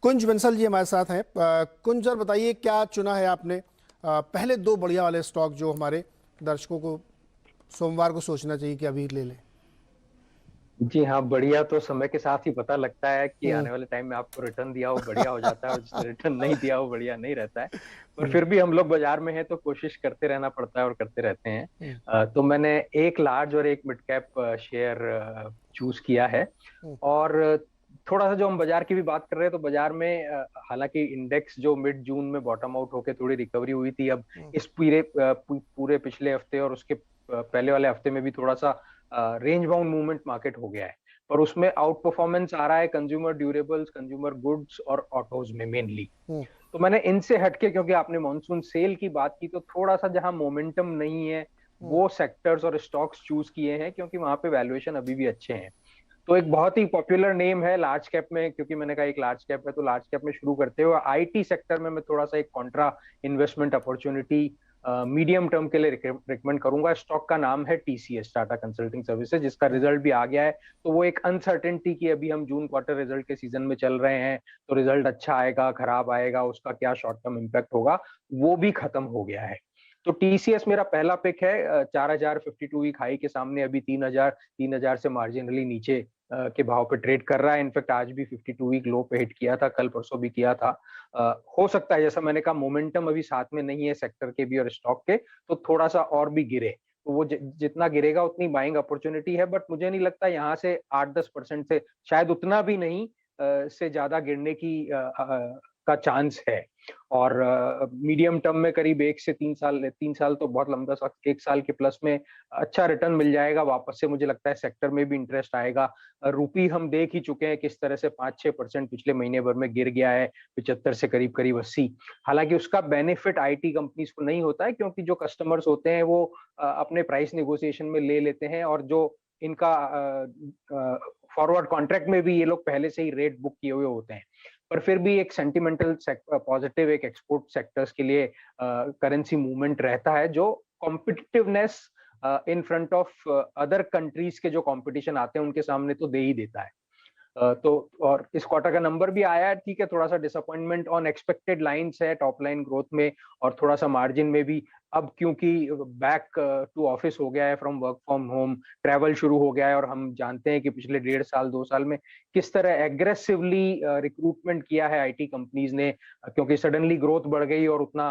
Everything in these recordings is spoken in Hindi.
कुंज बंसल जी हमारे साथ हैं। कुंज सर, बताइए क्या चुना है आपने? पहले दो बढ़िया वाले स्टॉक जो हमारे दर्शकों को सोमवार को सोचना चाहिए कि अभी ले लें। जी हाँ, बढ़िया तो समय के साथ ही पता लगता है कि हम्म। आने वाले टाइम में आपको रिटर्न दिया हो बढ़िया हो जाता है और जिसने रिटर्न नहीं दिया हो बढ़िया नहीं रहता है। पर हम्म। फिर भी हम लोग बाजार में हैं तो कोशिश करते रहना पड़ता है और करते रहते हैं। हम्म। तो मैंने एक लार्ज और एक मिड कैप शेयर चूज किया है। हम्म। और थोड़ा सा जो हम बाजार की भी बात कर रहे हैं तो बाजार में हालांकि इंडेक्स जो मिड जून में बॉटम आउट होकर थोड़ी रिकवरी हुई थी, अब हम्म। इस पूरे पिछले हफ्ते और उसके पहले वाले हफ्ते में भी थोड़ा सा रेंज बाउंड मूवमेंट मार्केट हो गया है। पर उसमें आउट परफॉर्मेंस आ रहा है कंज्यूमर ड्यूरेबल्स, कंज्यूमर गुड्स और ऑटोज में मेनली। हम्म। तो मैंने इनसे हटके, क्योंकि आपने मॉनसून सेल की बात की, तो थोड़ा सा जहां मोमेंटम नहीं है हम्म। वो सेक्टर्स और स्टॉक्स चूज किए हैं, क्योंकि वहां पे वैल्यूएशन अभी भी अच्छे हैं। तो एक बहुत ही पॉपुलर नेम है लार्ज कैप में, क्योंकि मैंने कहा एक लार्ज कैप है तो लार्ज कैप में शुरू करते हुए आईटी सेक्टर में मैं थोड़ा सा एक Contra investment opportunity medium term के लिए रिकमेंड करूंगा। स्टॉक का नाम है टीसीएस, टाटा कंसल्टिंग सर्विसेज, जिसका हम्म। रिजल्ट भी आ गया है। तो वो एक अनसर्टेनिटी की, अभी हम जून क्वार्टर रिजल्ट के सीजन में चल रहे हैं, तो रिजल्ट अच्छा आएगा खराब आएगा, उसका क्या शॉर्ट टर्म इम्पैक्ट होगा, वो भी खत्म हो गया है। तो टीसीएस मेरा पहला पिक है। 4,000 52 वीक हाई के सामने अभी 3,000 से मार्जिनली नीचे के भाव पे ट्रेड कर रहा है। इनफैक्ट आज भी 52 वीक लो पे हिट किया था, कल परसों भी किया था। हो सकता है, जैसा मैंने कहा, मोमेंटम अभी साथ में नहीं है सेक्टर के भी और स्टॉक के, तो थोड़ा सा और भी गिरे तो वो जितना गिरेगा उतनी बाइंग अपॉर्चुनिटी है। बट मुझे नहीं लगता यहाँ से 8-10% से, शायद उतना भी नहीं, से ज्यादा गिरने की का चांस है। और मीडियम टर्म में करीब 1 से 3 साल, 3 साल तो बहुत लंबा सा, 1 साल के प्लस में अच्छा रिटर्न मिल जाएगा वापस से। मुझे लगता है सेक्टर में भी इंटरेस्ट आएगा। रुपी हम देख ही चुके हैं किस तरह से 5-6% पिछले महीने भर में गिर गया है, 75 से करीब करीब 80। हालांकि उसका बेनिफिट आईटी कंपनीज को नहीं होता है, क्योंकि जो कस्टमर्स होते हैं वो अपने प्राइस नेगोशिएशन में ले लेते हैं, और जो इनका फॉरवर्ड कॉन्ट्रैक्ट में भी ये लोग पहले से ही रेट बुक किए हुए होते हैं। पर फिर भी एक सेंटिमेंटल पॉजिटिव एक एक्सपोर्ट सेक्टर्स के लिए करेंसी मूवमेंट रहता है, जो competitiveness in front of other countries के जो कंपटीशन आते हैं उनके सामने तो दे ही देता है। तो और इस क्वार्टर का नंबर भी आया है, ठीक है, थोड़ा सा डिसअपॉइंटमेंट ऑन एक्सपेक्टेड लाइंस है टॉप लाइन ग्रोथ में, और थोड़ा सा मार्जिन में भी। अब क्योंकि बैक टू ऑफिस हो गया है, from work from home travel शुरू हो गया है, और हम जानते हैं कि पिछले 1.5 साल 2 साल में किस तरह एग्रेसिवली रिक्रूटमेंट किया है आईटी कंपनीज ने, क्योंकि सडनली ग्रोथ बढ़ गई और उतना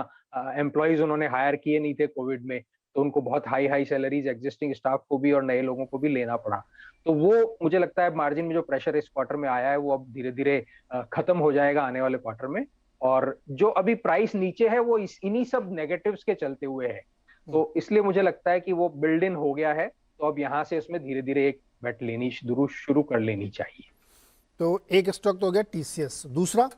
एम्प्लॉयज उन्होंने हायर किए नहीं थे कोविड में, तो उनको बहुत high high salaries existing staff को भी और नए लोगों को भी लेना पड़ा। तो वो मुझे लगता है मार्जिन में जो प्रेशर इस क्वार्टर में आया है वो अब धीरे धीरे खत्म हो जाएगा आने वाले क्वार्टर में। और जो अभी प्राइस नीचे है वो इन्हीं सब नेगेटिव्स के चलते हुए है, हम्म। तो इसलिए मुझे लगता है कि वो बिल्ड इन हो गया है। तो अब यहाँ से उसमें धीरे धीरे एक बेट लेनी शुरू कर लेनी चाहिए। तो एक स्टॉक तो हो गया टीसीएस, दूसरा?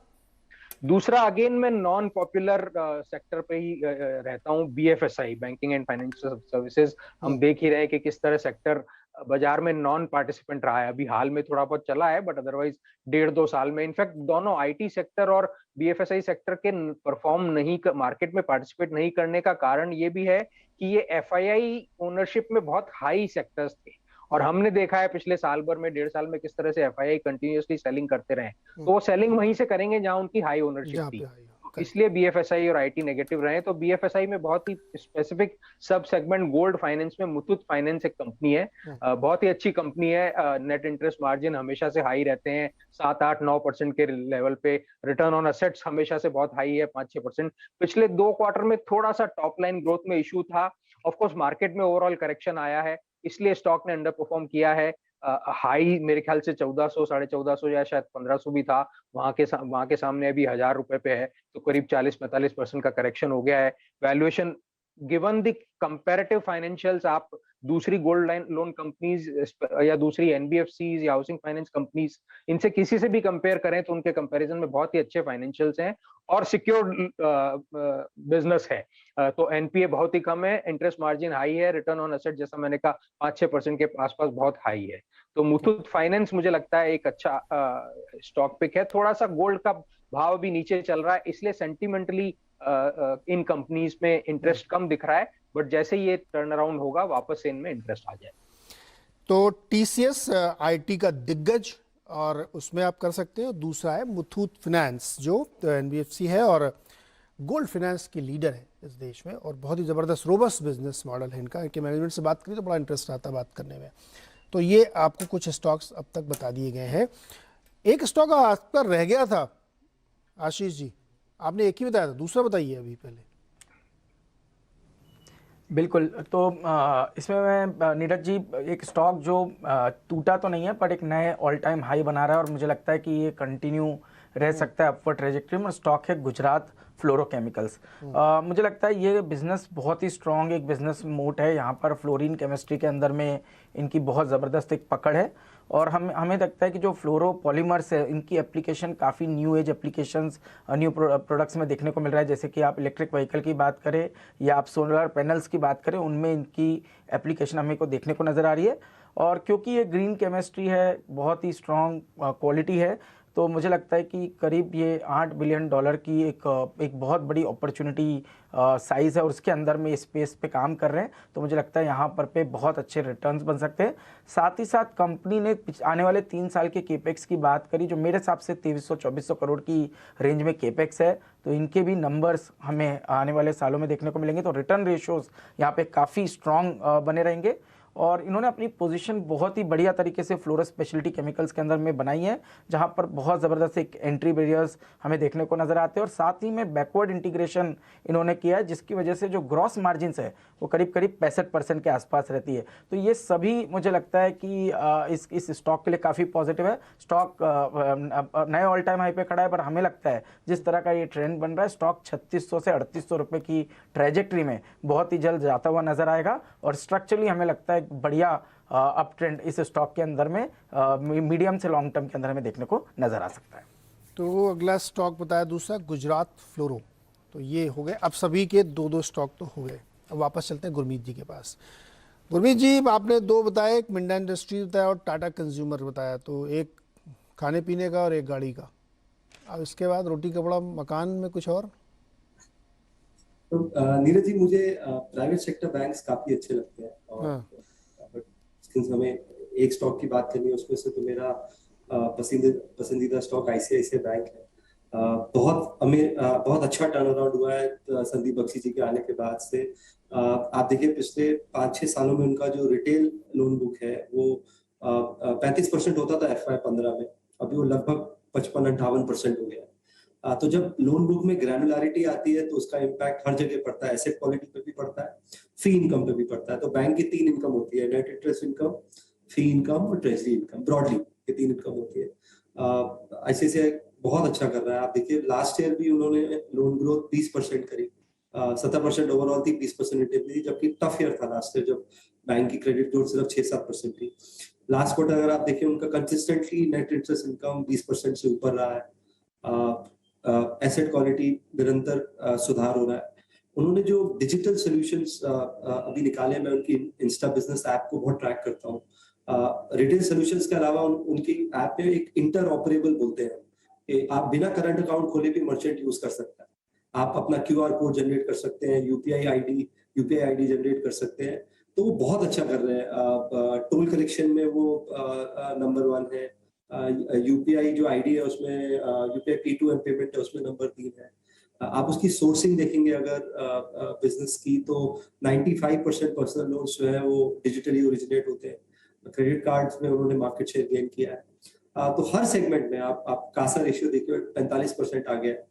दूसरा, अगेन मैं नॉन पॉपुलर सेक्टर पे ही रहता हूँ, BFSI, banking and financial services. Hmm. हम देख ही रहे हैं कि किस तरह सेक्टर बाजार में नॉन पार्टिसिपेंट रहा है। अभी हाल में थोड़ा बहुत चला है, बट अदरवाइज 1.5-2 साल में इनफैक्ट दोनों आईटी सेक्टर और बीएफएसआई सेक्टर के परफॉर्म नहीं, मार्केट में पार्टिसिपेट नहीं करने का कारण ये भी है कि ये एफआईआई ओनरशिप में बहुत हाई सेक्टर्स थे। और हम्म। हमने देखा है पिछले साल भर में, 1.5 साल में, किस तरह से एफआईआई कंटिन्यूअसली सेलिंग करते रहे। हम्म। तो वो सेलिंग वहीं से करेंगे जहां उनकी हाई ओनरशिप जहाँ थी। पे आई हो, तो करेक्ट। इसलिए बीएफएसआई और आईटी नेगेटिव रहे। तो बीएफएसआई में बहुत ही स्पेसिफिक सब सेगमेंट, गोल्ड फाइनेंस में मुथूट फाइनेंस एक कंपनी है। हम्म। बहुत ही अच्छी कंपनी है। नेट इंटरेस्ट मार्जिन हमेशा से हाई रहते हैं, 7-8-9% के लेवल पे। रिटर्न ऑन असेट्स हमेशा से बहुत हाई है, 5-6%। पिछले 2 क्वार्टर में थोड़ा सा टॉप लाइन ग्रोथ में इशू था। ऑफकोर्स मार्केट में ओवरऑल करेक्शन आया है, इसलिए स्टॉक ने अंडर परफॉर्म किया है। हाई मेरे ख्याल से 1400, 1450 या शायद 1500 भी था। वहां के सामने अभी 1,000 रुपए पे है, तो करीब 40-45% का करेक्शन हो गया है। Valuation, given the comparative financials, आप दूसरी गोल्ड लाइन लोन कंपनीज या दूसरी एनबीएफसीज या हाउसिंग फाइनेंस कंपनीज, इनसे किसी से भी कंपेयर करें तो उनके कंपैरिजन में बहुत ही अच्छे फाइनेंशियल्स हैं और सिक्योर्ड बिजनेस है। तो एनपीए बहुत ही कम है, इंटरेस्ट मार्जिन हाई है, रिटर्न ऑन एसेट जैसा मैंने कहा 5-6% के आसपास बहुत हाई है। तो मुथूट फाइनेंस मुझे लगता है एक अच्छा स्टॉक पिक है। थोड़ा सा गोल्ड का भाव भी नीचे चल रहा है, इसलिए सेंटिमेंटली इन कंपनीज में हम्म। इंटरेस्ट कम दिख रहा है, बट जैसे ये टर्न अराउंड होगा वापस से इनमें इंटरेस्ट आ जाए। तो टीसीएस आईटी का दिग्गज और उसमें आप कर सकते हैं। दूसरा है मुथूट फिनेंस जो एनबीएफसी है और गोल्ड फाइनेंस की लीडर है इस देश में, और बहुत ही ज़बरदस्त रोबस्ट बिजनेस मॉडल है इनका। इनके मैनेजमेंट से बात करें तो बड़ा इंटरेस्ट आता है बात करने में। तो ये आपको कुछ स्टॉक्स अब तक बता दिए गए हैं। एक स्टॉक आपका रह गया था आशीष जी, आपने एक ही बताया था, दूसरा बताइए अभी पहले। बिल्कुल। तो इसमें मैं नीरज जी, एक स्टॉक जो टूटा तो नहीं है पर एक नए ऑल टाइम हाई बना रहा है और मुझे लगता है कि ये कंटिन्यू रह सकता है अपवर्ड ट्रेजेक्टरी में। स्टॉक है गुजरात फ्लोरोकेमिकल्स। मुझे लगता है ये बिजनेस बहुत ही स्ट्रॉन्ग एक बिजनेस मोट है। यहाँ पर फ्लोरीन केमिस्ट्री के अंदर में इनकी बहुत ज़बरदस्त एक पकड़ है और हमें लगता है कि जो फ्लोरोपॉलीमर्स है इनकी एप्लीकेशन काफ़ी new age applications new products में देखने को मिल रहा है। जैसे कि आप इलेक्ट्रिक व्हीकल की बात करें या आप सोलर पैनल्स की बात करें, उनमें इनकी एप्लीकेशन हमें को देखने को नज़र आ रही है। और क्योंकि ये ग्रीन केमिस्ट्री है, बहुत ही स्ट्रॉन्ग क्वालिटी है, तो मुझे लगता है कि करीब ये $8 बिलियन की एक बहुत बड़ी अपॉर्चुनिटी साइज़ है और उसके अंदर में स्पेस पे काम कर रहे हैं। तो मुझे लगता है यहाँ पर पे बहुत अच्छे रिटर्न्स बन सकते हैं। साथ ही साथ कंपनी ने आने वाले 3 साल के केपेक्स की बात करी, जो मेरे हिसाब से 2300-2400 करोड़ की रेंज में केपेक्स है। तो इनके भी नंबर्स हमें आने वाले सालों में देखने को मिलेंगे। तो रिटर्न रेशियोज़ यहाँ पे काफ़ी स्ट्रॉन्ग बने रहेंगे और इन्होंने अपनी पोजीशन बहुत ही बढ़िया तरीके से फ्लोरो स्पेशलिटी केमिकल्स के अंदर में बनाई है, जहां पर बहुत ज़बरदस्त एक एंट्री बैरियर्स हमें देखने को नज़र आते हैं और साथ ही में बैकवर्ड इंटीग्रेशन इन्होंने किया है, जिसकी वजह से जो ग्रॉस मार्जिन्स है वो करीब 65% के आसपास रहती है। तो ये सभी मुझे लगता है कि इस स्टॉक के लिए काफ़ी पॉजिटिव है। स्टॉक नए ऑल टाइम हाई पे खड़ा है, पर हमें लगता है जिस तरह का ये ट्रेंड बन रहा है, स्टॉक 3600 से 3800 रुपये की ट्रेजेक्ट्री में बहुत ही जल्द जाता हुआ नजर आएगा और स्ट्रक्चरली हमें लगता है बढ़िया अप ट्रेंड इस स्टॉक के अंदर में मीडियम से लॉन्ग टर्म के अंदर हमें देखने को नजर आ सकता है। तो अगला स्टॉक बताया दूसरा गुजरात फ्लोरो। तो ये हो गए, अब सभी के 2-2 स्टॉक तो हो गए। अब वापस चलते हैं गुरमीत जी के पास। गुरमीत जी, आपने 2 बताए, एक मिंडा इंडस्ट्रीज बताया और टाटा कंज्यूमर बताया। तो एक खाने पीने का और एक गाड़ी का। अब इसके बाद रोटी कपड़ा मकान में कुछ और। तो नीरज जी, मुझे प्राइवेट सेक्टर बैंक्स काफी अच्छे लगते हैं और सिंस हमें एक स्टॉक की बात करनी है उसमें से तो मेरा पसंदीदा स्टॉक आईसीआईसीआई बैंक है। बहुत अच्छा टर्न अराउंड हुआ है संदीप बख्शी जी के आने के बाद से। आप देखिए पिछले 5-6 सालों में उनका जो रिटेल लोन बुक है वो 35% होता था FY15 में, अभी वो लगभग 55-58% हो गया। तो जब लोन बुक में ग्रैनुलरिटी आती है तो उसका इम्पैक्ट हर जगह पड़ता है, एसेट क्वालिटी पे भी पड़ता है, फी इनकम पे भी पड़ता है। तो बैंक की 3 इनकम होती है, नेट इंटरेस्ट इनकम, फी इनकम और ट्रेजरी इनकम। ब्रॉडली ये 3 इनकम होती है। आईसीआईसीआई बहुत अच्छा कर रहा है। आप देखिए लास्ट ईयर भी उन्होंने लोन ग्रोथ 20% करी, 70% ओवरऑल थी, 20% रिटेल थी, जबकि टफ ईयर था लास्ट ईयर जब बैंक की क्रेडिट ग्रोथ सिर्फ 6-7% थी। लास्ट क्वार्टर अगर आप देखिए उनका कंसिस्टेंटली नेट इंटरेस्ट इनकम 20% से ऊपर रहा है। एसेट क्वालिटी निरंतर सुधार हो रहा है। उन्होंने जो डिजिटल सॉल्यूशंस अभी निकाले, मैं उनकी इंस्टा बिजनेस ऐप को बहुत ट्रैक करता हूँ। रिटेल सॉल्यूशंस के अलावा उनकी ऐप में एक इंटर ऑपरेबल बोलते हैं कि आप बिना करंट अकाउंट खोले भी मर्चेंट यूज कर सकता है। आप अपना QR कोड जनरेट कर सकते हैं, यूपीआई आईडी जनरेट कर सकते हैं। तो वो बहुत अच्छा कर रहे हैं। टोल कलेक्शन में वो नंबर 1 है। यूपीआई जो आईडी है उसमें यूपीआई P2M पेमेंट है उसमें नंबर 3 है। आप उसकी सोर्सिंग देखेंगे अगर बिजनेस की तो 95% पर्सनल लोन्स जो है वो डिजिटली ओरिजिनेट होते हैं। क्रेडिट कार्ड्स में उन्होंने मार्केट शेयर गेन किया है। तो हर सेगमेंट में आप कासा रेशियो देखिए 45% आ गया है।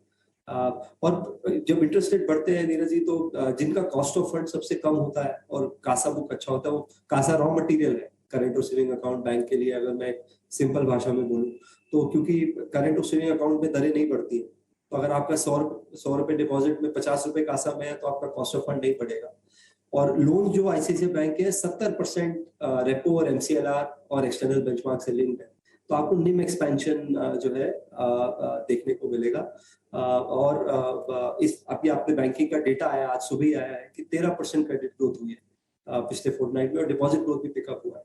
और जब इंटरेस्ट रेट बढ़ते हैं नीरज जी, तो जिनका कॉस्ट ऑफ फंड सबसे कम होता है और कासा बुक अच्छा होता है, वो कासा रॉ मटेरियल है करंट और सेविंग अकाउंट बैंक के लिए। अगर मैं सिंपल भाषा में बोलूं तो क्योंकि करंट और सेविंग अकाउंट में दरें नहीं बढ़ती है, तो अगर आपका 100 रुपए डिपॉजिट में 50 रुपए कासा में है तो आपका कॉस्ट ऑफ फंड नहीं बढ़ेगा। और लोन जो आईसीआईसीआई बैंक के 70% रेपो और MCLR और एक्सटर्नल बेंचमार्क से लिंक्ड है। तो आपको निम एक्सपेंशन जो है देखने को मिलेगा। और इस अभी आपने बैंकिंग का डेटा आया, आज सुबह ही आया है कि 13% क्रेडिट ग्रोथ हुई है पिछले फोर्टनाइट में और डिपॉजिट ग्रोथ भी पिकअप हुआ है।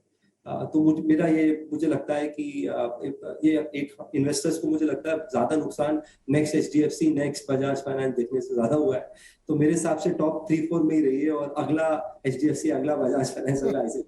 तो मुझे लगता है कि ये एक इन्वेस्टर्स को मुझे लगता है ज्यादा नुकसान next HDFC, next Bajaj finance देखने से ज्यादा हुआ है। तो मेरे हिसाब से टॉप 3-4 में ही रही है और अगला HDFC, अगला बजाज फाइनेंस, अगला ऐसे